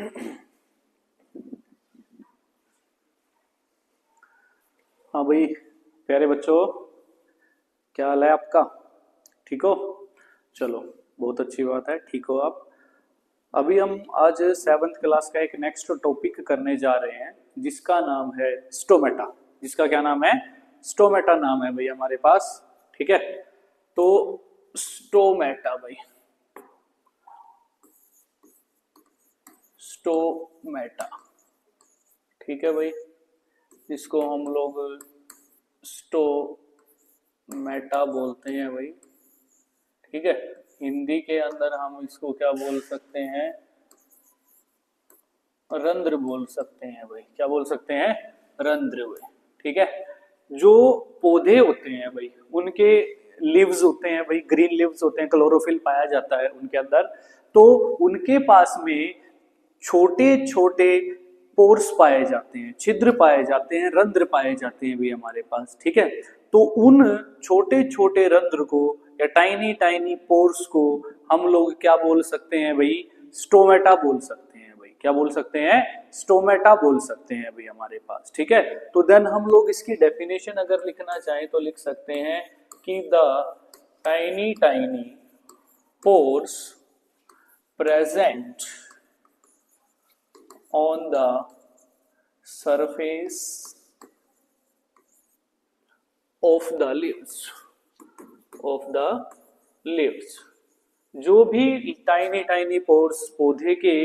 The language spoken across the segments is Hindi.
हाँ भाई, प्यारे बच्चों, क्या हाल है आपका? ठीक हो? चलो, बहुत अच्छी बात है, ठीक हो आप। अभी हम आज 7th क्लास का एक नेक्स्ट टॉपिक करने जा रहे हैं जिसका नाम है स्टोमेटा। जिसका क्या नाम है? स्टोमेटा नाम है भाई हमारे पास। ठीक है, तो स्टोमेटा भाई, स्टोमेटा। ठीक है भाई, इसको हम लोग स्टोमेटा बोलते हैं भाई। ठीक है, हिंदी के अंदर हम इसको क्या बोल सकते हैं? रंध्र बोल सकते हैं भाई। क्या बोल सकते हैं? रंध्र भाई। ठीक है, जो पौधे होते हैं भाई उनके लिव्स होते हैं भाई, ग्रीन लिव्स होते हैं, क्लोरोफिल पाया जाता है उनके अंदर। तो उनके पास में छोटे छोटे पोर्स पाए जाते हैं, छिद्र पाए जाते हैं, रंध्र पाए जाते हैं भी हमारे पास। ठीक है, तो उन छोटे छोटे रंध्र को या टाइनी टाइनी पोर्स को हम लोग क्या बोल सकते हैं भाई? स्टोमेटा बोल सकते हैं भाई। क्या बोल सकते हैं? स्टोमेटा बोल सकते हैं भाई हमारे पास। ठीक है, तो देन हम लोग इसकी डेफिनेशन अगर लिखना चाहें तो लिख सकते हैं कि the tiny tiny pores present on the surface of the leaves जो भी टाइनी टाइनी पोर्स पौधे के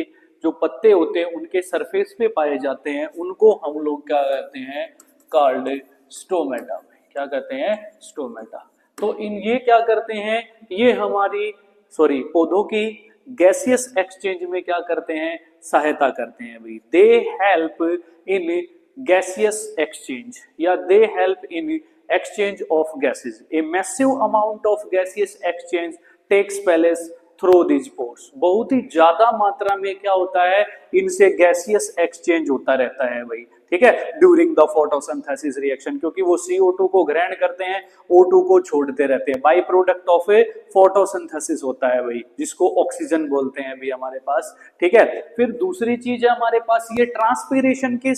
जो पत्ते होते हैं उनके सरफेस पे पाए जाते हैं उनको हम लोग क्या कहते हैं? Called stomata. क्या कहते हैं? स्टोमेटा। तो ये क्या करते हैं? ये हमारी पौधों की गैसियस एक्सचेंज में क्या करते हैं? सहायता करते हैं भाई। They help in gaseous exchange या they help in exchange of gases. A massive amount of gaseous exchange takes place through this pores. बहुत ही ज्यादा मात्रा में क्या होता है? इनसे गैसियस एक्सचेंज होता रहता है भाई। ठीक है, ड्यूरिंग द फोटोसिंथेसिस रिएक्शन, क्योंकि वो CO2 को ग्रहण करते हैं, O2 को छोड़ते रहते हैं। By product of A photosynthesis होता है भाई, जिसको ऑक्सीजन बोलते हैं भी हमारे पास। ठीक है, फिर दूसरी चीज है हमारे पास, ये ट्रांसपीरेशन की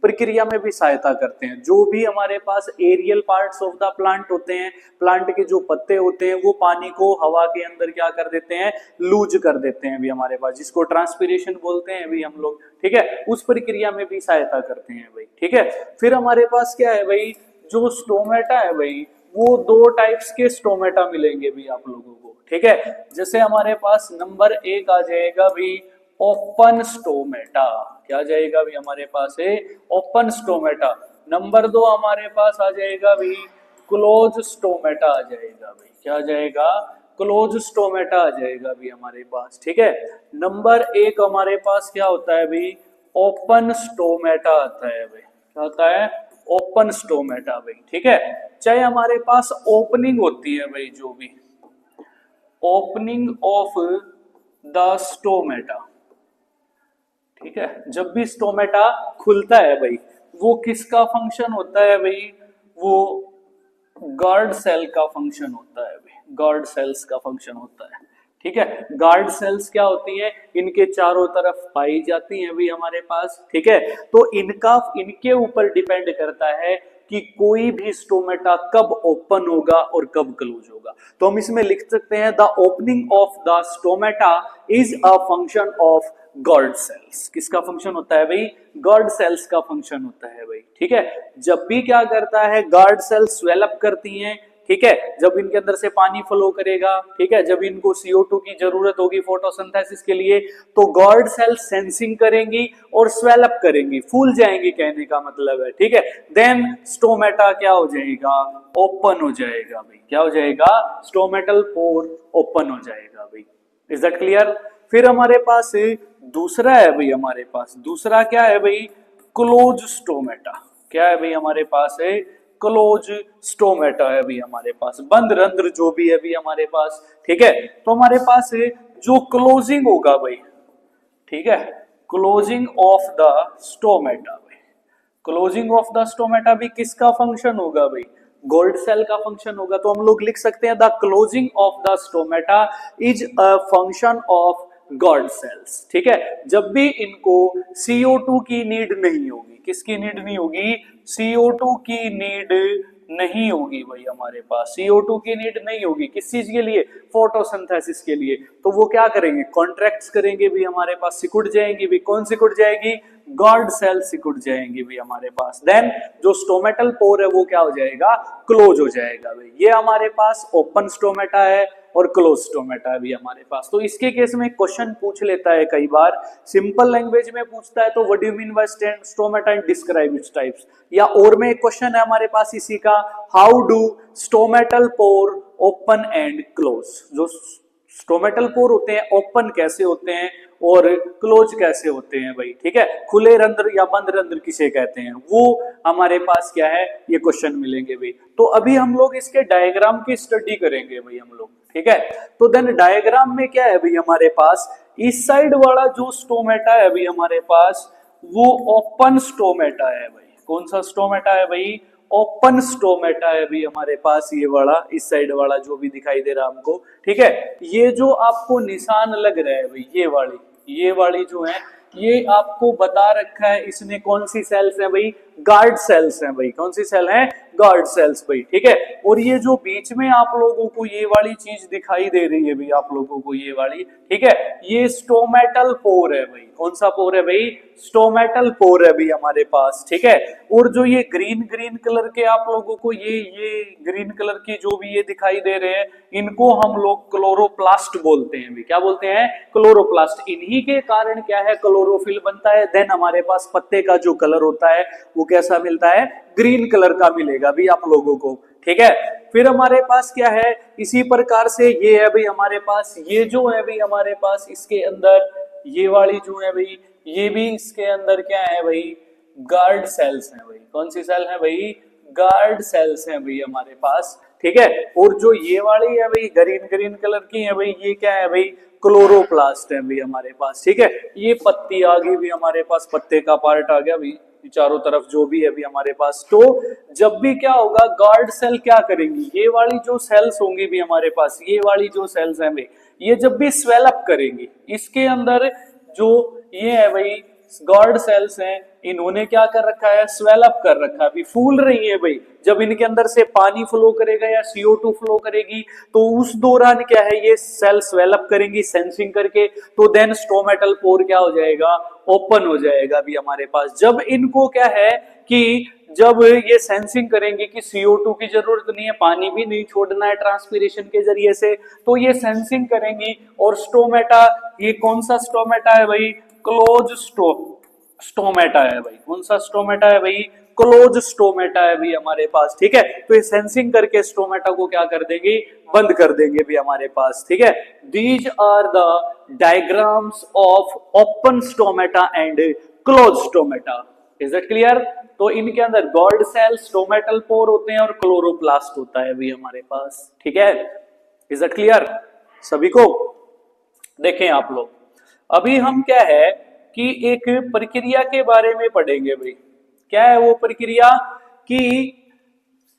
प्रक्रिया में भी सहायता करते हैं। जो भी हमारे पास aerial parts of the plant होते हैं, प्लांट के जो पत्ते होते हैं, वो पानी को हवा के अंदर क्या कर देते हैं? लूज कर देते हैं भी हमारे पास, जिसको ट्रांसपीरेशन बोलते हैं भी हम लोग। ठीक है, उस प्रक्रिया में भी सहायता करते हैं भाई। ठीक है, फिर हमारे पास क्या है भाई? जो स्टोमेटा है भाई, वो दो टाइप्स के स्टोमेटा मिलेंगे भी आप लोगों को। ठीक है, जैसे हमारे पास नंबर 1 आ जाएगा भी ओपन स्टोमेटा। क्या जाएगा भी हमारे पास है? Open stomata. नंबर 2 हमारे पास आ जाएगा भी क्लोज स्टोमेटा आ जाएगा भाई। क्या जाएगा? क्लोज स्टोमेटा आ जाएगा भी हमारे पास। ठीक है, नंबर 1 हमारे पास क्या होता है भाई? ओपन स्टोमेटा आता है भाई। क्या होता है? ओपन स्टोमेटा भाई। ठीक है, चाहे हमारे पास ओपनिंग होती है भाई, जो भी ओपनिंग ऑफ द स्टोमेटा। ठीक है, जब भी स्टोमेटा खुलता है भाई, वो किसका फंक्शन होता है भाई? वो गार्ड सेल का फंक्शन होता है भाई। गार्ड सेल्स का फंक्शन होता है। ठीक है, गार्ड सेल्स क्या होती हैं? इनके चारों तरफ पाई जाती हैं भी हमारे पास। ठीक है, तो इनके ऊपर डिपेंड करता है कि कोई भी स्टोमेटा कब ओपन होगा और कब क्लोज होगा। तो हम इसमें लिख सकते हैं the opening of the stomata is a function of guard cells. किसका फंक्शन होता है भाई? गार्ड सेल्स का फंक्शन होता है भाई। ठीक है, जब भी क्या करता है? गार्ड सेल्स स्वेलअप करती हैं। ठीक है, जब इनके अंदर से पानी फ्लो करेगा, ठीक है, जब इनको CO2 की जरूरत होगी फोटोसिंथेसिस के लिए, तो गार्ड सेल सेंसिंग करेंगी और स्वेलअप करेंगी, फूल जाएंगी, कहने का मतलब है। ठीक है, देन स्टोमेटा क्या हो जाएगा? ओपन हो जाएगा भाई। क्या हो जाएगा? स्टोमेटल पोर ओपन हो जाएगा भाई। Is that clear? फिर हमारे पास दूसरा है भाई, हमारे पास दूसरा क्या है भाई? Close stomata. क्या है भाई हमारे पास? है क्लोज स्टोमेटा है भी हमारे पास, बंद रंध्र जो भी है भी हमारे पास। ठीक है, तो हमारे पास है जो क्लोजिंग होगा भाई। ठीक है, क्लोजिंग ऑफ द स्टोमेटा भाई। क्लोजिंग ऑफ द स्टोमेटा भी किसका फंक्शन होगा भाई? गोल्ड सेल का फंक्शन होगा। तो हम लोग लिख सकते हैं the closing of the stomata is a function of guard cells. ठीक है, जब भी इनको CO2 की नीड नहीं होगी, किसकी नीड नहीं होगी, CO2 की नीड नहीं होगी भाई, हमारे पास CO2 की नीड नहीं होगी किस चीज के लिए, फोटोसिंथेसिस के लिए, तो वो क्या करेंगे, कॉन्ट्रैक्ट्स करेंगे भी, हमारे पास सिकुड़ जाएंगी भी, कौन सिकुड़ जाएगी, गॉड सेल सिकुड़ जाएंगी भी हमारे पास। देन जो स्टोमेटल पोर है वो क्या हो जाएगा, क्लोज हो जाएगा भाई। ये हमारे पास ओपन स्टोमेटा है और क्लोज स्टोमेटा भी हमारे पास। तो इसके केस में क्वेश्चन पूछ लेता है कई बार, सिंपल लैंग्वेज में पूछता है तो what do you mean by stomata and describe its types, या और में एक क्वेश्चन है हमारे पास इसी का, how do stomatal pore open and close. जो स्टोमेटल पोर होते हैं ओपन कैसे होते हैं और क्लोज कैसे होते हैं भाई। ठीक है, खुले रंध्र या बंद रंध्र किसे कहते हैं, वो हमारे पास क्या है, ये क्वेश्चन मिलेंगे भाई। तो अभी हम लोग इसके डायग्राम की स्टडी करेंगे भाई हम लोग। ठीक है, तो देन डायग्राम में क्या है भाई हमारे पास, इस साइड वाला जो स्टोमेटा है भाई हमारे पास वो ओपन स्टोमेटा है भाई। कौन सा स्टोमेटा है भाई, ओपन स्टोमेटा है भी हमारे पास, ये वाला इस साइड वाला जो भी दिखाई दे रहा है हमको। ठीक है, ये जो आपको निशान लग रहा है भाई, ये वाली जो है ये आपको बता रखा है इसने कौन सी सेल्स है भाई, गार्ड सेल्स हैं भाई। कौन सी सेल है, गार्ड सेल्स भाई। ठीक है, और ये जो बीच में आप लोगों को ये वाली चीज दिखाई दे रही है भाई आप लोगों को, ये वाली, ठीक है, ये स्टोमेटल पोर है भाई। कौन सा पोर है भाई, स्टोमेटल पोर है भाई हमारे पास। ठीक है, और जो ये ग्रीन ग्रीन कलर के आप लोगों को ये ग्रीन कलर की जो भी ये दिखाई दे रहे हैं, इनको हम लोग क्लोरोप्लास्ट बोलते हैं भाई। क्या बोलते हैं, क्लोरोप्लास्ट। इन्हीं के कारण क्या है, क्लोरोफिल बनता है। देन हमारे पास पत्ते का जो कलर होता है वो कैसा मिलता है, ग्रीन कलर का मिलेगा भी आप लोगों को। ठीक है, फिर हमारे पास क्या है, इसी प्रकार से ये है भाई हमारे पास, ये जो है भाई हमारे पास इसके अंदर ये वाली जो है भाई, ये भी इसके अंदर क्या है भाई, गार्ड सेल्स हैं भाई। कौन सी सेल है भाई, गार्ड सेल्स हैं भाई हमारे पास। ठीक है, और जो ये वाली है भाई ग्रीन ग्रीन कलर की है भाई, ये क्या है भाई, क्लोरोप्लास्ट है भाई हमारे पास। ठीक है, ये पत्ती आ गई भी हमारे पास, पत्ते का पार्ट आ गया भाई चारों तरफ जो भी है भी हमारे पास। तो जब भी क्या होगा, गार्ड सेल क्या करेंगी, ये वाली जो सेल्स होंगी भी हमारे पास, ये वाली जो सेल्स हैं भाई, ये जब भी स्वेल अप करेंगी, इसके अंदर जो ये है भाई गार्ड सेल्स हैं, इन्होंने क्या कर रखा है, स्वेल अप कर रखा है, अभी फूल रही है भाई। जब इनके अंदर से पानी फ्लो करेगा या CO2 फ्लो करेगी तो उस दौरान क्या है, ये सेल स्वेल अप करेंगी सेंसिंग करके, तो देन स्टोमेटल पोर क्या हो जाएगा, ओपन हो जाएगा भी हमारे पास। जब इनको क्या है कि जब ये सेंसिंग करेंगे कि CO2 की जरूरत नहीं है, पानी भी नहीं छोड़ना है ट्रांसपीरेशन के जरिए से, तो ये सेंसिंग करेंगी। और स्टोमेटा, ये कौन सा स्टोमेटा है भाई, क्लोज स्टोमेटा है भाई। कौन सा स्टोमेटा है भाई, क्लोज स्टोमेटा है भी हमारे पास। ठीक है, तो ये सेंसिंग करके स्टोमेटा को क्या कर देंगे, बंद कर देंगे भी हमारे पास। ठीक है, these are the diagrams of open stomata and close stomata. Is it clear? तो इनके अंदर गॉड सेल, स्टोमेटल पोर होते हैं और क्लोरोप्लास्ट होता है भी हमारे पास। ठीक है, इज इट क्लियर सभी को? देखें आप लोग, अभी हम क्या है कि एक प्रक्रिया के बारे में पढ़ेंगे भाई। क्या है वो प्रक्रिया, कि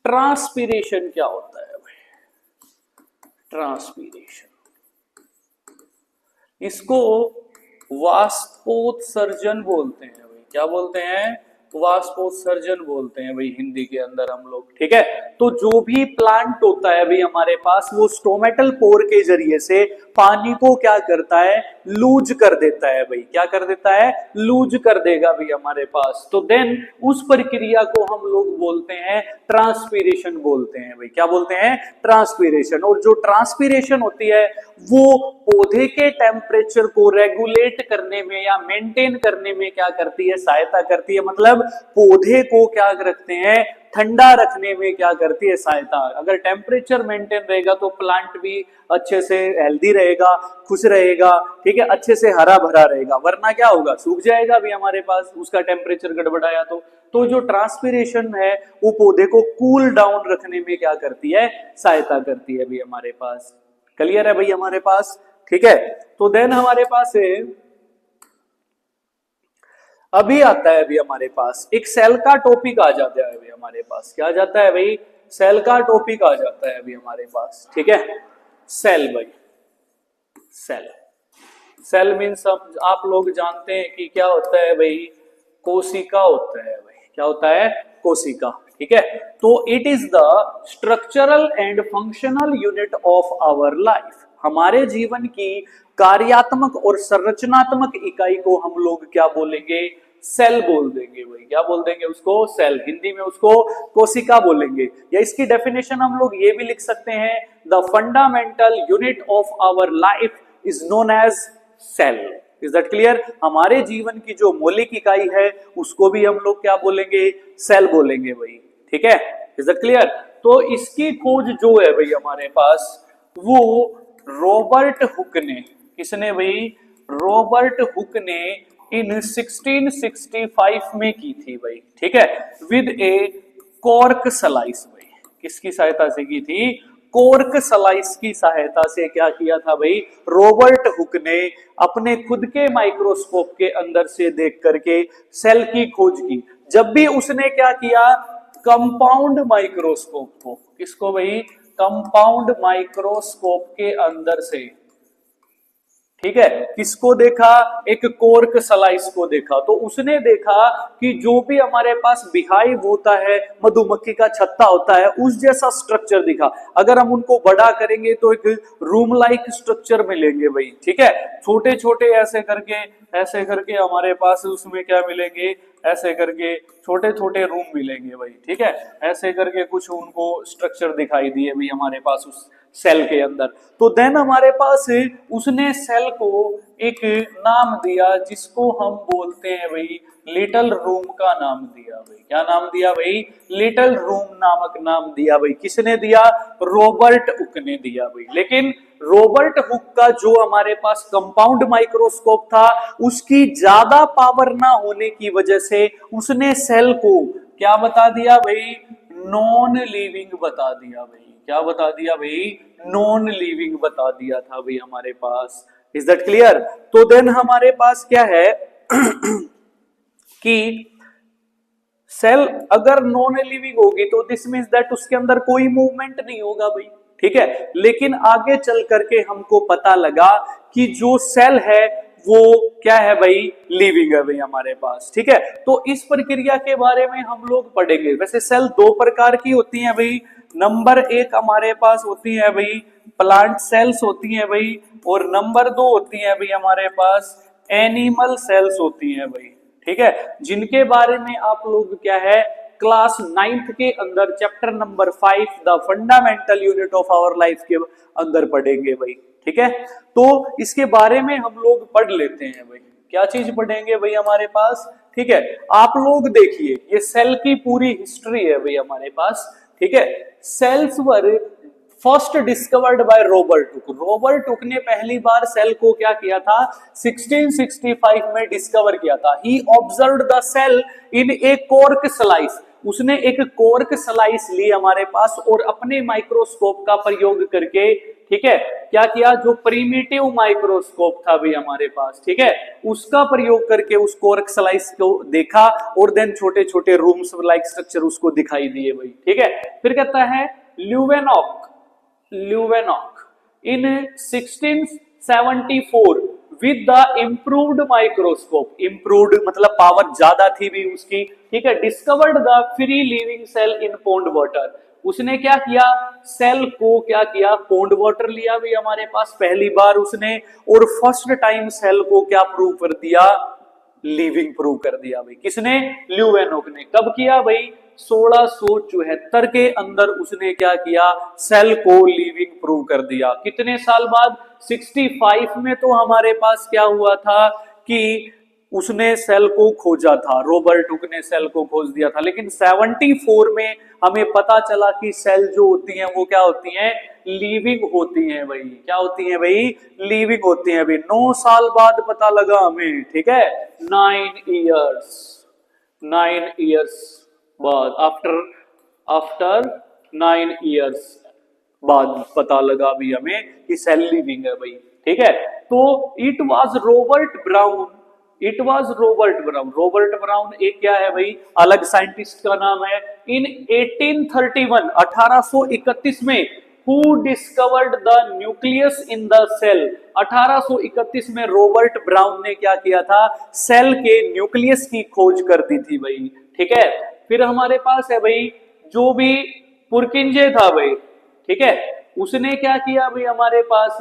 ट्रांसपीरेशन क्या होता है भाई, ट्रांसपीरेशन, इसको वाष्पोत्सर्जन बोलते हैं भाई। क्या बोलते हैं, वाष्पोत्सर्जन बोलते हैं भाई हिंदी के अंदर हम लोग। ठीक है, तो जो भी प्लांट होता है भाई हमारे पास, वो स्टोमेटल पोर के जरिए से पानी को क्या करता है, लूज कर देता है भाई। क्या कर देता है, लूज कर देगा भाई हमारे पास। तो देन उस प्रक्रिया को हम लोग बोलते हैं ट्रांसपीरेशन बोलते हैं भाई। क्या बोलते हैं, ट्रांसपीरेशन। और जो ट्रांसपीरेशन होती है वो पौधे के टेम्परेचर को रेगुलेट करने में या मेंटेन करने में क्या करती है, सहायता करती है। मतलब पौधे को क्या रखते हैं, ठंडा रखने में क्या करती है, सहायता। अगर टेम्परेचर मेंटेन रहेगा तो प्लांट भी अच्छे से हेल्दी रहेगा, खुश रहेगा। ठीक है, अच्छे से हरा भरा रहेगा, वरना क्या होगा, सूख जाएगा भी हमारे पास, उसका टेम्परेचर गड़बड़ाया तो जो ट्रांसपीरेशन है वो पौधे को कूल डाउन रखने में क्या करती है, सहायता करती है भी हमारे पास। क्लियर है भाई हमारे पास? ठीक है, तो देन हमारे पास है, अभी आता है भाई हमारे पास एक सेल का टॉपिक आ जाता है भाई हमारे पास। क्या आ जाता है भाई, सेल का टॉपिक आ जाता है भाई हमारे पास। ठीक है, सेल भाई, सेल। सेल मीन्स आप लोग जानते हैं कि क्या होता है भाई, कोशिका होता है भाई, क्या होता है, कोशिका। ठीक है, तो it is the structural and functional unit of our life. हमारे जीवन की कार्यात्मक और संरचनात्मक इकाई को हम लोग क्या बोलेंगे, सेल बोल देंगे भाई। क्या बोल देंगे उसको, सेल। हिंदी में उसको कोशिका बोलेंगे। या इसकी डेफिनेशन हम लोग ये भी लिख सकते हैं, the fundamental unit of our life is known as cell. Is that clear? हमारे जीवन की जो मौलिक इकाई है उसको भी हम लोग क्या बोलेंगे, सेल बोलेंगे भाई। ठीक है, इज दैट क्लियर? तो इसकी खोज जो है भाई हमारे पास, वो रॉबर्ट हुक ने, किसने भाई, रॉबर्ट हुक ने इन 1665 में की थी भाई। ठीक है, विद ए कॉर्क स्लाइस भाई। किसकी सहायता से की थी, कॉर्क स्लाइस की सहायता से क्या किया था भाई, रॉबर्ट हुक ने अपने खुद के माइक्रोस्कोप के अंदर से देख करके सेल की खोज की। जब भी उसने क्या किया, कंपाउंड माइक्रोस्कोप को, किसको भाई, कंपाउंड माइक्रोस्कोप के अंदर से, ठीक है, किसको देखा, एक कॉर्क स्लाइस को देखा। तो उसने देखा कि जो भी हमारे पास बिहाइव होता है, मधुमक्खी का छत्ता होता है, उस जैसा स्ट्रक्चर दिखा। अगर हम उनको बड़ा करेंगे तो एक रूम लाइक स्ट्रक्चर मिलेंगे भाई। ठीक है, छोटे छोटे ऐसे करके हमारे पास उसमें क्या मिलेंगे, ऐसे करके छोटे छोटे रूम मिलेंगे भाई। ठीक है, ऐसे करके कुछ उनको स्ट्रक्चर दिखाई दिए भाई हमारे पास उस सेल के अंदर। तो देन हमारे पास उसने सेल को एक नाम दिया, जिसको हम बोलते हैं भाई लिटिल रूम का नाम दिया भाई। क्या नाम दिया भाई, लिटिल रूम नामक नाम दिया भाई। किसने दिया, रॉबर्ट हुक ने दिया भाई। लेकिन रॉबर्ट हुक का जो हमारे पास कंपाउंड माइक्रोस्कोप था, उसकी ज्यादा पावर ना होने की वजह से उसने सेल को क्या बता दिया भाई, नॉन लिविंग बता दिया भाई। क्या बता दिया भाई, नॉन लिविंग बता दिया था भाई हमारे पास। Is that clear? तो देन हमारे पास क्या है कि सेल अगर नॉन लिविंग होगी तो दिस मींस दैट उसके अंदर कोई मूवमेंट नहीं होगा भाई। ठीक है, लेकिन आगे चल करके हमको पता लगा कि जो सेल है वो क्या है भाई, लिविंग है भाई हमारे पास। ठीक है, तो इस प्रक्रिया के बारे में हम लोग पढ़ेंगे। वैसे सेल दो प्रकार की होती हैं भाई। नंबर एक हमारे पास होती है भाई प्लांट सेल्स होती हैं भाई, और नंबर दो होती है भाई हमारे पास एनिमल सेल्स होती हैं भाई। ठीक है, जिनके बारे में आप लोग क्या है, क्लास 9th के अंदर chapter number 5 the fundamental unit of our life के अंदर पढ़ेंगे भाई। ठीक है, तो इसके बारे में हम लोग पढ़ लेते हैं भाई। क्या चीज पढ़ेंगे भाई हमारे पास, ठीक है, आप लोग देखिए ये सेल की पूरी हिस्ट्री है भाई हमारे पास। ठीक है, cells were first discovered by Robert Hooke. Robert Hooke ने पहली बार सेल को क्या किया था, 1665 में डिस्कवर किया था। He observed the cell in a cork slice. उसने एक कॉर्क स्लाइस ली हमारे पास और अपने माइक्रोस्कोप का प्रयोग करके, ठीक है, क्या किया, जो प्रीमिटिव माइक्रोस्कोप था भी हमारे पास, ठीक है, उसका प्रयोग करके उस कॉर्क स्लाइस को देखा और देन छोटे छोटे रूम्स लाइक स्ट्रक्चर उसको दिखाई दिए भाई। ठीक है, फिर कहता है ल्यूवेनॉक in 1674 with the improved microscope, improved मतलब पावर ज्यादा थी भी उसकी। ठीक है, discovered the free living cell in pond water। उसने क्या किया, सेल को क्या किया, पॉन्ड वाटर लिया भी हमारे पास पहली बार उसने, और फर्स्ट टाइम सेल को क्या प्रूव कर दिया, लिविंग प्रूव कर दिया भाई। किसने, ल्यूवेनॉक ने। कब किया भाई, 1674 के अंदर उसने क्या किया, सेल को लिविंग प्रूव कर दिया। कितने साल बाद, 65 में तो हमारे पास क्या हुआ था कि उसने सेल को खोजा था, रॉबर्ट हुक ने सेल को खोज दिया था। लेकिन 74 में हमें पता चला कि सेल जो होती हैं वो क्या होती हैं, लिविंग होती हैं भाई। क्या होती हैं भाई, लिविंग होती हैं भाई। 9 साल बाद पता लगा हमें। ठीक है, 9 इयर्स बाद, आफ्टर 9 इयर्स बाद पता लगा भी हमें कि सेल लिविंग है भाई। ठीक है, तो इट वाज रॉबर्ट ब्राउन एक क्या है भाई, अलग साइंटिस्ट का नाम है। इन 1831 1831 में who discovered the nucleus in the cell. 1831 में रॉबर्ट ब्राउन ने क्या किया था, सेल के न्यूक्लियस की खोज कर दी थी भाई। ठीक है, फिर हमारे पास है भाई जो भी पुरकिंजे था भाई, ठीक है, उसने क्या किया भाई हमारे पास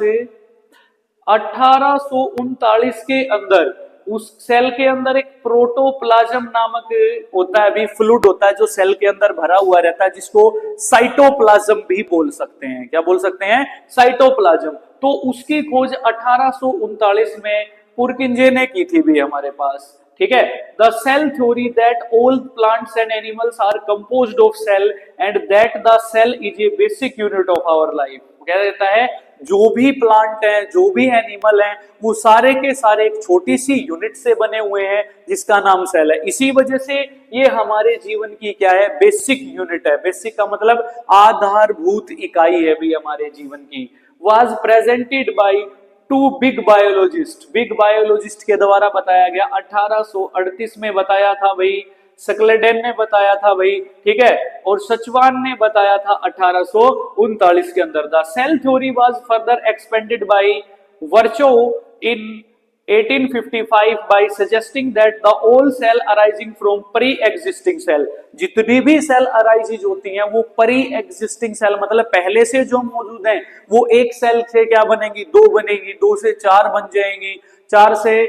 1839 के अंदर उस सेल के अंदर एक प्रोटोप्लाज्म नामक होता है, अभी फ्लूइड होता है जो सेल के अंदर भरा हुआ रहता है, जिसको साइटोप्लाज्म भी बोल सकते हैं। क्या बोल सकते हैं, साइटोप्लाज्म। तो उसकी खोज 1839 में पुरकिंजे ने की थी भी हमारे पास। ठीक है, the cell theory that all plants and animals are composed of cell and that the cell is a basic unit of our life. क्या कहता है, जो भी प्लांट है, जो भी एनिमल है, वो सारे के सारे एक छोटी सी यूनिट से बने हुए हैं जिसका नाम सेल है। इसी वजह से ये हमारे जीवन की क्या है, बेसिक यूनिट है। बेसिक का मतलब आधारभूत इकाई है भी हमारे जीवन की। Was presented by two big biologist, big biologist के द्वारा बताया गया। 1838 में बताया था भाई, सकलेडेन ने बताया था भाई, ठीक है, और सचवान ने बताया था 1839 के अंदर। The cell theory was further expanded by Virchow in 1855 by suggesting that the all cell arising from pre-existing cell, जितनी भी सेल अराइजेज होती हैं वो प्री एग्जिस्टिंग सेल मतलब पहले से जो मौजूद हैं, वो एक सेल से क्या बनेगी, दो बनेगी, दो से चार बन जाएंगी, चार से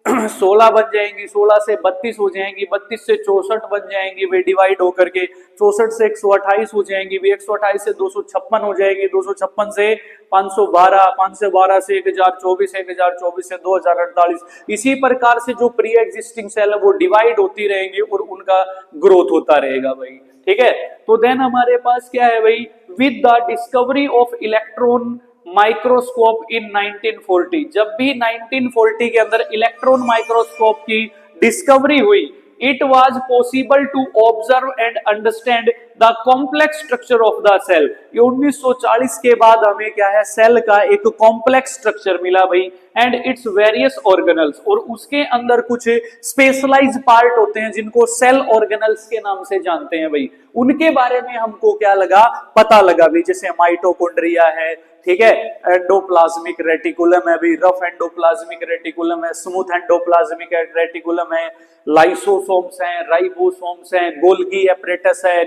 16 बन जाएंगी, 16 से 32 हो जाएंगी, 32 से 64 बन जाएंगी वे डिवाइड होकर के, 64 से 128 हो जाएंगी, वे 128 से 256 हो जाएंगी, 256 से 512, 512 से 1024, 1024 से 2048। इसी प्रकार से जो प्री एग्जिस्टिंग सेल है वो डिवाइड होती रहेंगी और उनका ग्रोथ होता रहेगा भाई। ठीक है, तो देन हमारे पास क्या है भाई, with the discovery of electron microscope in 1940, जब भी 1940 के अंदर इलेक्ट्रॉन माइक्रोस्कोप की डिस्कवरी हुई, it was possible to observe and understand the complex structure of the cell. ये 1940 के बाद हमें क्या है, सेल का एक कॉम्प्लेक्स स्ट्रक्चर मिला भाई, एंड इट्स वेरियस ऑर्गेनल्स, और उसके अंदर कुछ स्पेशलाइज पार्ट होते हैं जिनको सेल ऑर्गेनल्स के नाम से जानते हैं भाई। उनके बारे में हमको क्या लगा, पता लगा भाई, जैसे माइटोकॉन्ड्रिया है, ठीक है, एंडोप्लाज्मिक रेटिकुलम है भी, रफ एंडोप्लाज्मिक रेटिकुलम है, स्मूथ एंडोप्लाज्मिक रेटिकुलम है, लाइसोसोम्स हैं, राइबोसोम्स हैं, गोल्गी एपरेटस है,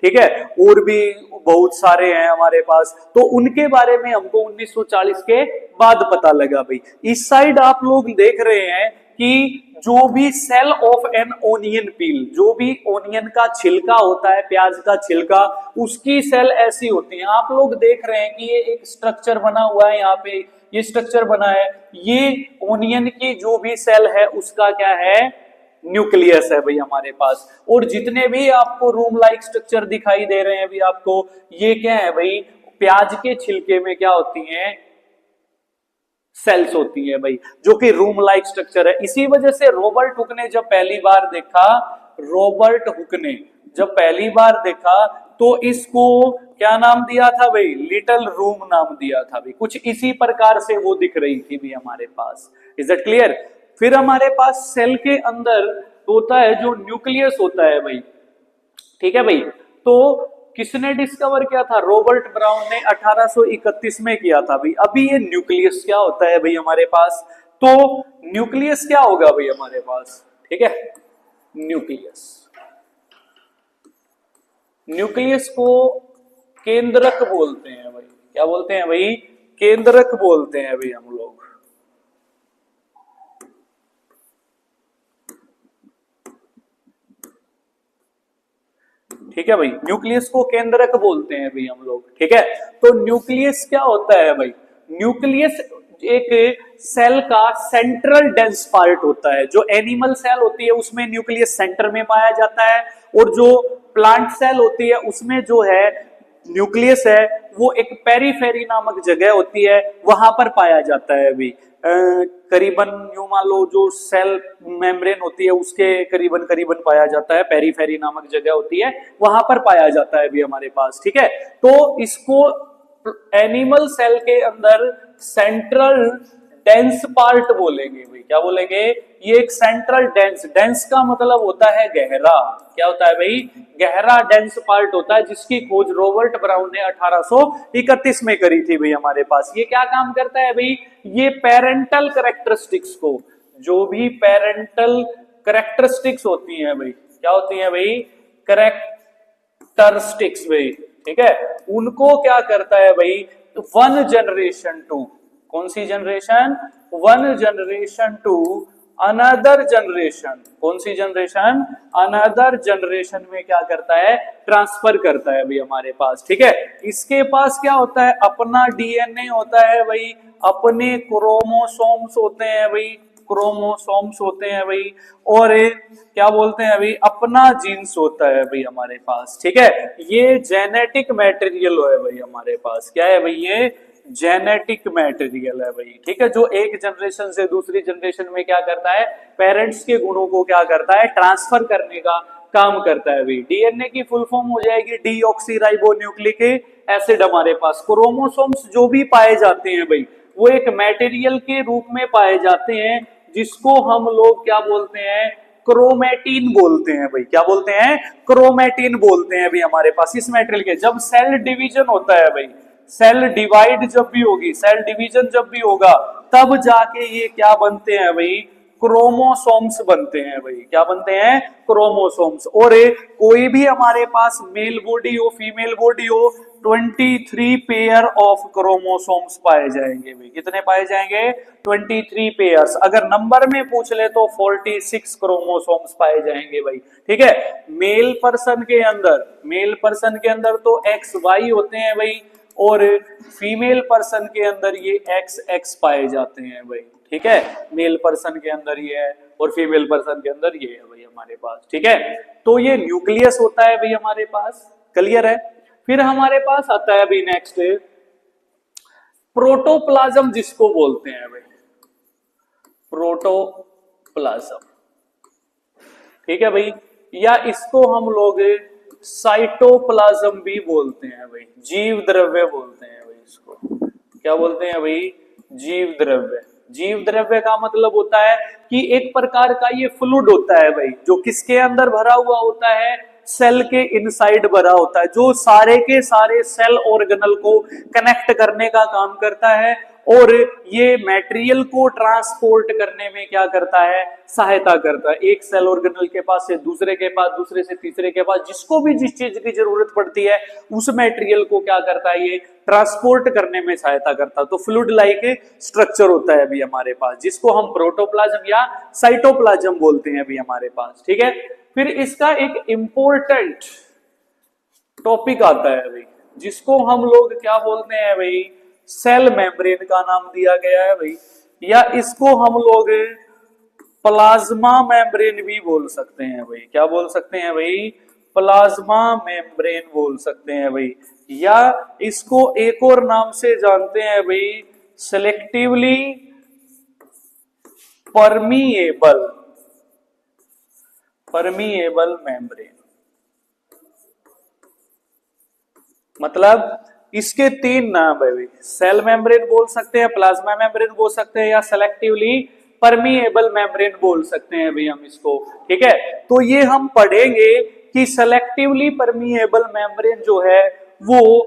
ठीक है, और भी बहुत सारे हैं हमारे पास। तो उनके बारे में हमको 1940 के बाद पता लगा भाई। इस साइड आप लोग देख रहे हैं कि जो भी सेल ऑफ एन ओनियन पील, जो भी ओनियन का छिलका होता है, प्याज का छिलका, उसकी सेल ऐसी होती है। आप लोग देख रहे हैं कि ये एक स्ट्रक्चर बना हुआ है, यहाँ पे ये स्ट्रक्चर बना है, ये ओनियन की जो भी सेल है उसका क्या है, न्यूक्लियस है भाई हमारे पास। और जितने भी आपको रूम लाइक स्ट्रक्चर दिखाई दे रहे हैं अभी आपको, ये क्या है भाई, प्याज के छिलके में क्या होती हैं, सेल्स होती है भाई, जो कि रूम लाइक स्ट्रक्चर है। इसी वजह से रॉबर्ट हुक ने जब पहली बार देखा, रॉबर्ट हुक ने जब पहली बार देखा तो इसको क्या नाम दिया था भाई, लिटिल रूम नाम दिया था भाई। कुछ इसी प्रकार से वो दिख रही थी भी हमारे पास। Is that clear? फिर हमारे पास सेल के अंदर होता है जो न्यूक्लियस होता है भाई, ठीक है भाई। तो किसने डिस्कवर किया था, रॉबर्ट ब्राउन ने 1831 में किया था भाई। अभी ये न्यूक्लियस क्या होता है भाई हमारे पास, तो न्यूक्लियस क्या होगा भाई हमारे पास, ठीक है, न्यूक्लियस, न्यूक्लियस को केंद्रक बोलते हैं भाई। क्या बोलते हैं भाई, केंद्रक बोलते हैं भाई हम लोग। ठीक है भाई, न्यूक्लियस को केंद्रक बोलते हैं भाई हम लोग। ठीक है, तो न्यूक्लियस क्या होता है भाई, न्यूक्लियस एक सेल का सेंट्रल डेंस पार्ट होता है। जो एनिमल सेल होती है उसमें न्यूक्लियस सेंटर में पाया जाता है, और जो प्लांट सेल होती है उसमें जो है न्यूक्लियस है वो एक पेरीफेरी नामक जगह होती है, वहां पर पाया जाता है अभी। करीबन यूं मान लो जो सेल मेम्ब्रेन होती है उसके करीबन करीबन पाया जाता है, पेरीफेरी नामक जगह होती है, वहां पर पाया जाता है अभी हमारे पास। ठीक है, तो इसको एनिमल सेल के अंदर सेंट्रल डेंस पार्ट बोलेंगे भाई। क्या बोलेंगे? ये एक सेंट्रल डेंस, डेंस का मतलब होता है गहरा। क्या होता है भाई? गहरा डेंस पार्ट होता है, जिसकी खोज रॉबर्ट ब्राउन ने 1831 में करी थी भाई हमारे पास। ये क्या काम करता है भाई? ये पेरेंटल कैरेक्टरिस्टिक्स को, जो भी पेरेंटल कैरेक्टरिस्टिक्स होती हैं भाई, क्या होती हैं भाई? कैरेक्टरिस्टिक्स भाई, ठीक है, उनको क्या करता है भाई? वन जनरेशन टू, कौन सी generation? One generation to another generation, कौन सी जनरेशन? अनदर जनरेशन में क्या करता है? ट्रांसफर करता है भाई हमारे पास, ठीक है। इसके पास क्या होता है? अपना डीएनए होता है भाई, अपने क्रोमोसोम्स होते हैं भाई, क्रोमोसोम्स होते हैं भाई, और क्या बोलते हैं भाई? अपना जीन्स होता है भाई हमारे पास, ठीक है। ये जेनेटिक मटेरियल है भाई हमारे पास। क्या है भाई? ये जेनेटिक मटेरियल है भाई, ठीक है, जो एक जनरेशन से दूसरी जनरेशन में क्या करता है? पेरेंट्स के गुणों को क्या करता है? ट्रांसफर करने का काम करता है भाई। डीएनए की फुल फॉर्म हो जाएगी डीऑक्सीराइबोन्यूक्लिक एसिड हमारे पास। क्रोमोसोम्स जो भी पाए जाते हैं भाई, वो एक मटेरियल के रूप में पाए जाते हैं, जिसको हम लोग क्या बोलते हैं? क्रोमेटिन बोलते हैं भाई। क्या बोलते हैं? क्रोमेटिन बोलते हैं भाई हमारे पास इस मटेरियल के। जब सेल डिवीजन होता है भाई, सेल डिवाइड जब भी होगी, सेल डिवीजन जब भी होगा, तब जाके ये क्या बनते हैं भाई? क्रोमोसोम्स बनते हैं भाई। क्या बनते हैं? क्रोमोसोम्स। और कोई भी हमारे पास मेल बॉडी हो, फीमेल बॉडी हो, 23 पेयर ऑफ क्रोमोसोम्स पाए जाएंगे भाई। कितने पाए जाएंगे? 23 पेयर्स। अगर नंबर में पूछ ले तो 46 क्रोमोसोम्स पाए जाएंगे भाई, ठीक है। मेल पर्सन के अंदर, मेल पर्सन के अंदर तो XY होते हैं भाई, और फीमेल पर्सन के अंदर ये XX पाए जाते हैं भाई, ठीक है। मेल पर्सन के अंदर ये है और फीमेल पर्सन के अंदर ये है भाई हमारे पास, ठीक है। तो ये न्यूक्लियस होता है भाई हमारे पास, क्लियर है। फिर हमारे पास आता है भाई नेक्स्ट प्रोटोप्लाज्म, जिसको बोलते हैं भाई प्रोटोप्लाज्म, ठीक है भाई, या इसको हम लोग साइटोप्लाज्म भी बोलते हैं भाई, जीव द्रव्य बोलते हैं भाई इसको। क्या बोलते हैं भाई? जीव द्रव्य। जीव द्रव्य का मतलब होता है कि एक प्रकार का ये फ्लूइड होता है भाई, जो किसके अंदर भरा हुआ होता है? सेल के इनसाइड भरा होता है, जो सारे के सारे सेल ऑर्गेनल को कनेक्ट करने का काम करता है, और ये मटेरियल को ट्रांसपोर्ट करने में क्या करता है? सहायता करता है। एक सेल ऑर्गेनल के पास से दूसरे के पास, दूसरे से तीसरे के पास, जिसको भी जिस चीज की जरूरत पड़ती है, उस मटेरियल को क्या करता है? ये ट्रांसपोर्ट करने में सहायता करता है। तो फ्लूइड लाइक स्ट्रक्चर होता है अभी हमारे पास, जिसको हम प्रोटोप्लाज्म या साइटोप्लाज्म बोलते हैं अभी हमारे पास, ठीक है। फिर इसका एक इंपॉर्टेंट टॉपिक आता है भाई, जिसको हम लोग क्या बोलते हैं भाई? सेल मेम्ब्रेन का नाम दिया गया है भाई, या इसको हम लोग प्लाज्मा मेम्ब्रेन भी बोल सकते हैं भाई। क्या बोल सकते हैं भाई? प्लाज्मा मेम्ब्रेन बोल सकते हैं भाई, या इसको एक और नाम से जानते हैं भाई, सेलेक्टिवली परमिएबल, परमिएबल मेम्ब्रेन। मतलब इसके तीन नाम है भाई, सेल मेम्ब्रेन बोल सकते हैं, प्लाज्मा मेम्ब्रेन बोल सकते हैं, या सेलेक्टिवली परमिएबल मेम्ब्रेन बोल सकते हैं भाई हम इसको, ठीक है। तो ये हम पढ़ेंगे कि सेलेक्टिवली परमिएबल मेम्ब्रेन जो है वो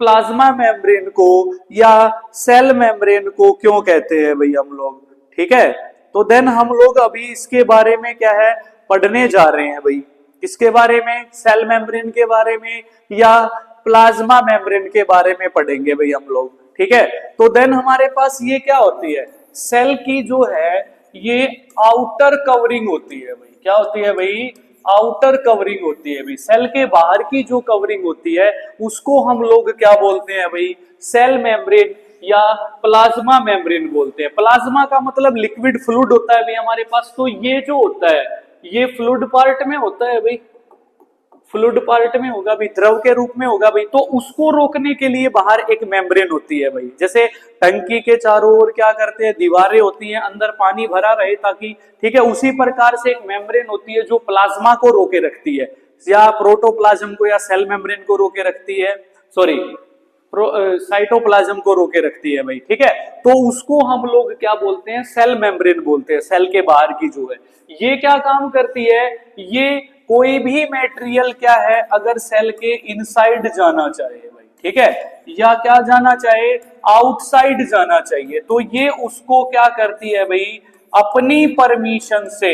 प्लाज्मा मेम्ब्रेन को या सेल मेम्ब्रेन को क्यों कहते हैं भाई हम लोग, ठीक है। तो देन हम लोग अभी इसके बारे में क्या है? पढ़ने जा रहे हैं भाई। किसके बारे में? सेल मेम्ब्रेन के बारे में या प्लाज्मा मेम्ब्रेन के बारे में पढ़ेंगे भाई हम लोग, ठीक है। तो देन हमारे पास ये क्या होती है? सेल की जो है ये आउटर कवरिंग होती है भाई। क्या होती है भाई? आउटर कवरिंग होती है भाई। सेल के बाहर की जो कवरिंग होती है उसको हम लोग क्या बोलते हैं भाई? सेल मेम्ब्रेन या प्लाज्मा मेम्ब्रेन बोलते हैं। प्लाज्मा का मतलब लिक्विड फ्लूइड होता है भाई हमारे पास। तो ये जो होता है ये फ्लूइड पार्ट में होता है भाई, फ्लूइड पार्ट में होगा भाई, द्रव के रूप में होगा भाई। तो उसको रोकने के लिए बाहर एक मेम्ब्रेन होती है भाई। जैसे टंकी के चारों ओर क्या करते हैं? दीवारें होती हैं, अंदर पानी भरा रहे ताकि, ठीक है। उसी प्रकार से एक मेम्ब्रेन होती है जो प्लाज्मा को रोके रखती है, या प्रोटोप्लाज्म को या सेल मेम्ब्रेन को रोके रखती है, सॉरी साइटोप्लाज्म को रोके रखती है भाई, ठीक है। तो उसको हम लोग क्या बोलते हैं, सेल मेम्ब्रेन बोलते हैं। सेल के बाहर की जो है ये क्या काम करती है, ये कोई भी मटेरियल क्या है अगर सेल के इनसाइड जाना चाहे भाई, ठीक है, या क्या जाना चाहे, आउटसाइड जाना चाहिए, तो ये उसको क्या करती है भाई, अपनी परमिशन से,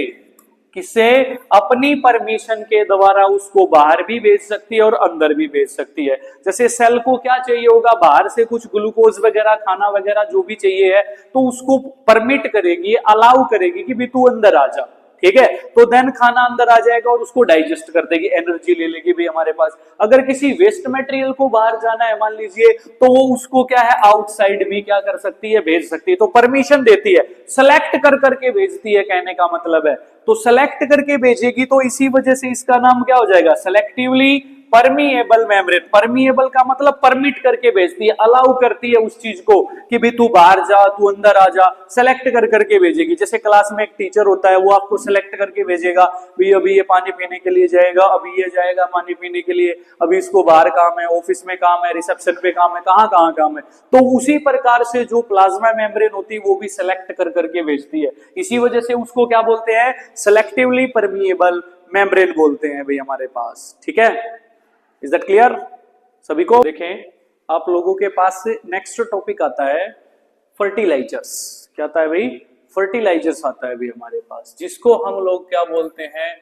किसे, अपनी परमिशन के द्वारा उसको बाहर भी भेज सकती है और अंदर भी भेज सकती है। जैसे सेल को क्या चाहिए होगा, बाहर से कुछ ग्लूकोज वगैरह, खाना वगैरह जो भी चाहिए है, तो उसको परमिट करेगी, अलाउ करेगी कि भी तू अंदर आ जा, ठीक है। तो देन खाना अंदर आ जाएगा और उसको डाइजेस्ट कर देगी, एनर्जी ले लेगी भी हमारे पास। अगर किसी वेस्ट मटेरियल को बाहर जाना है मान लीजिए, तो वो उसको क्या है, आउटसाइड भी क्या कर सकती है, भेज सकती है। तो परमिशन देती है, सेलेक्ट कर करके भेजती है, कहने का मतलब है। तो सेलेक्ट करके भेजेगी, तो इसी वजह से इसका नाम क्या हो जाएगा, सेलेक्टिवली परमिएबल मेम्ब्रेन। परमिएबल का मतलब परमिट करके भेजती है, अलाउ करती है उस चीज को कि भी तू बाहर जा, तू अंदर आ जा, सेलेक्ट कर करके भेजेगी। जैसे क्लास में एक टीचर होता है, वो आपको सेलेक्ट करके भेजेगा, भी अभी ये पानी पीने के लिए जाएगा, अभी ये जाएगा पानी पीने के लिए, अभी इसको बाहर काम है, ऑफिस में काम है, रिसेप्शन पे काम है, कहाँ कहाँ काम है। तो उसी प्रकार से जो प्लाज्मा मेम्ब्रेन होती है वो भी सेलेक्ट कर करके भेजती है। इसी वजह से उसको क्या बोलते हैं, सेलेक्टिवली परमिएबल मेम्ब्रेन बोलते हैं भाई हमारे पास, ठीक है। इज दैट क्लियर सभी को? देखें, आप लोगों के पास नेक्स्ट टॉपिक आता है फर्टिलाइजर्स। क्या आता है भाई, फर्टिलाइजर्स आता है भाई हमारे पास, जिसको हम लोग क्या बोलते हैं,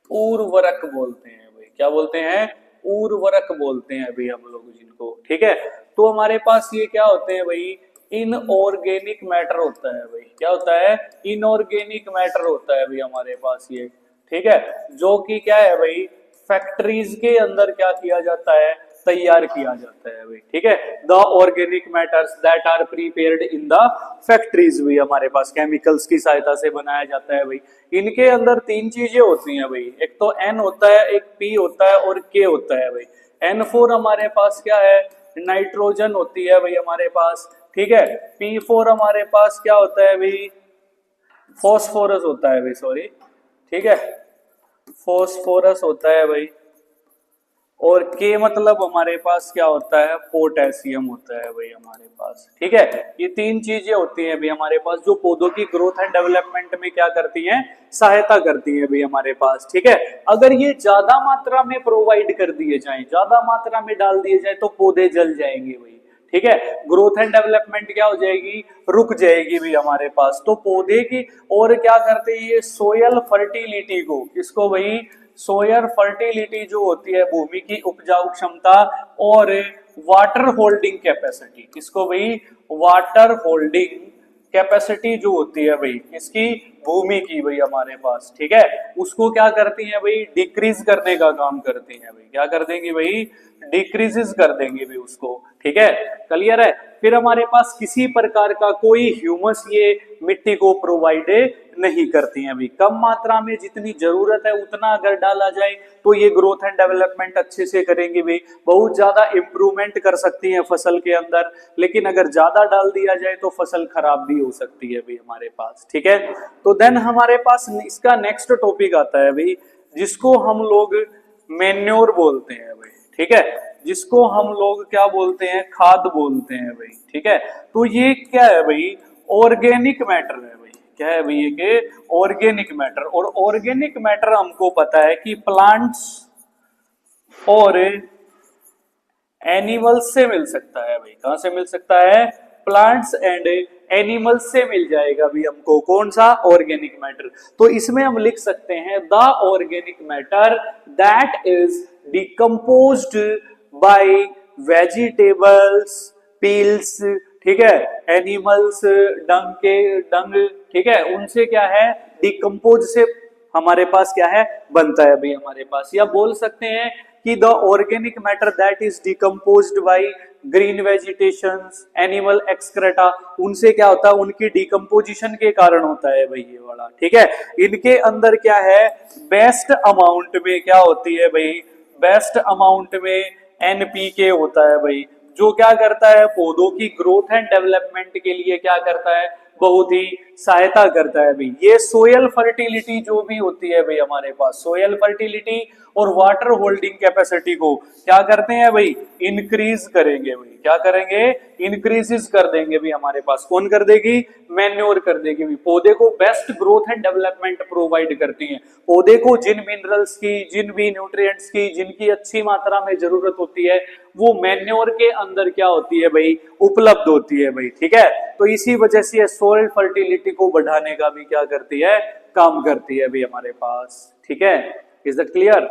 उर्वरक बोलते हैं भाई। क्या बोलते हैं, उर्वरक बोलते हैं भाई हम लोग जिनको, ठीक है। तो हमारे पास ये क्या होते हैं भाई, इनऑर्गेनिक मैटर होता है भाई। क्या होता है, इनऑर्गेनिक मैटर होता है भाई हमारे पास ये, ठीक है, जो कि क्या है भाई, फैक्ट्रीज के अंदर क्या किया जाता है, तैयार किया जाता है भाई, ठीक है। The organic matters that are prepared in the factories भी हमारे पास केमिकल्स की सहायता से बनाया जाता है भाई। इनके अंदर तीन चीजें होती हैं भाई, एक तो एन होता है, एक पी होता है और के होता है भाई। N4 हमारे पास क्या है, नाइट्रोजन होती है भाई हमारे पास, ठीक है। P4 हमारे पास क्या होता है भाई, फॉस्फोरस होता है भाई, सॉरी, ठीक है, फॉस्फोरस होता है भाई। और के मतलब हमारे पास क्या होता है, पोटेशियम होता है भाई हमारे पास, ठीक है। ये तीन चीजें होती हैं भाई हमारे पास, जो पौधों की ग्रोथ एंड डेवलपमेंट में क्या करती हैं, सहायता करती हैं भाई हमारे पास, ठीक है। अगर ये ज्यादा मात्रा में प्रोवाइड कर दिए जाएं, ज्यादा मात्रा में डाल दिए जाए, तो पौधे जल जाएंगे भाई, ठीक है। ग्रोथ एंड डेवलपमेंट क्या हो जाएगी, रुक जाएगी भी हमारे पास। तो पौधे की और क्या करते हैं ये, सोयल फर्टिलिटी को, किसको भाई, सोयल फर्टिलिटी जो होती है, भूमि की उपजाऊ क्षमता और वाटर होल्डिंग कैपेसिटी, किसको भाई, वाटर होल्डिंग कैपेसिटी जो होती है भाई इसकी, भूमि की भाई हमारे पास, ठीक है, उसको क्या करती है भाई, डिक्रीज करने का काम करती है भाई। क्या कर देंगी भाई, डिक्रीजेस कर देंगे भाई उसको, ठीक है, क्लियर है। फिर हमारे पास किसी प्रकार का कोई ह्यूमस ये मिट्टी को प्रोवाइड नहीं करती हैं भाई। कम मात्रा में जितनी जरूरत है उतना अगर डाला जाए तो ये ग्रोथ एंड डेवलपमेंट अच्छे से करेंगे भाई, बहुत ज्यादा इंप्रूवमेंट कर सकती हैं फसल के अंदर। लेकिन अगर ज्यादा डाल दिया जाए तो फसल खराब भी हो सकती है भाई हमारे पास, ठीक है। तो देन हमारे पास इसका नेक्स्ट टॉपिक आता है भाई, जिसको हम लोग मेन्योर बोलते हैं भाई, ठीक है, जिसको हम लोग क्या बोलते हैं, खाद बोलते हैं भाई, ठीक है। तो ये क्या है भाई, ऑर्गेनिक मैटर है भाई। क्या है भाई, ये ऑर्गेनिक मैटर। और ऑर्गेनिक मैटर हमको पता है कि प्लांट्स और एनिमल्स से मिल सकता है भाई। कहां से मिल सकता है, प्लांट्स एंड एनिमल्स से मिल जाएगा भी हमको, कौन सा, ऑर्गेनिक मैटर। तो इसमें हम लिख सकते हैं, the organic matter that is decomposed bye vegetables, peels, ठीक है, एनिमल्स, डंग, ठीक है, उनसे क्या है, डिकम्पोज से हमारे पास क्या है, बनता है भाई हमारे पास। या बोल सकते हैं कि the organic matter that is decomposed by green vegetations, animal excreta, उनसे क्या होता है, उनकी डिकम्पोजिशन के कारण होता है भाई ये वाला, ठीक है। इनके अंदर क्या है, बेस्ट अमाउंट में क्या होती है भाई, बेस्ट अमाउंट में एनपीके होता है भाई, जो क्या करता है, पौधों की ग्रोथ एंड डेवलपमेंट के लिए क्या करता है, बहुत ही सहायता करता है भाई। ये सोयल फर्टिलिटी जो भी होती है भाई हमारे पास, सोयल फर्टिलिटी और वाटर होल्डिंग कैपेसिटी को क्या करते हैं भाई, इंक्रीज करेंगे भाई। क्या करेंगे, इंक्रीजेस कर देंगे भाई। हमारे पास कौन कर देगी, मैन्योर कर देगी भाई। पौधे को best growth and development provide करती हैं। पौधे को जिन मिनरल्स की, जिन भी न्यूट्रिएंट्स की, जिनकी अच्छी मात्रा में जरूरत होती है, वो मैन्योर के अंदर क्या होती है भाई, उपलब्ध होती है भाई। ठीक है, तो इसी वजह से सोइल फर्टिलिटी को बढ़ाने का भी क्या करती है, काम करती है भाई हमारे पास। ठीक है, इज दैट क्लियर।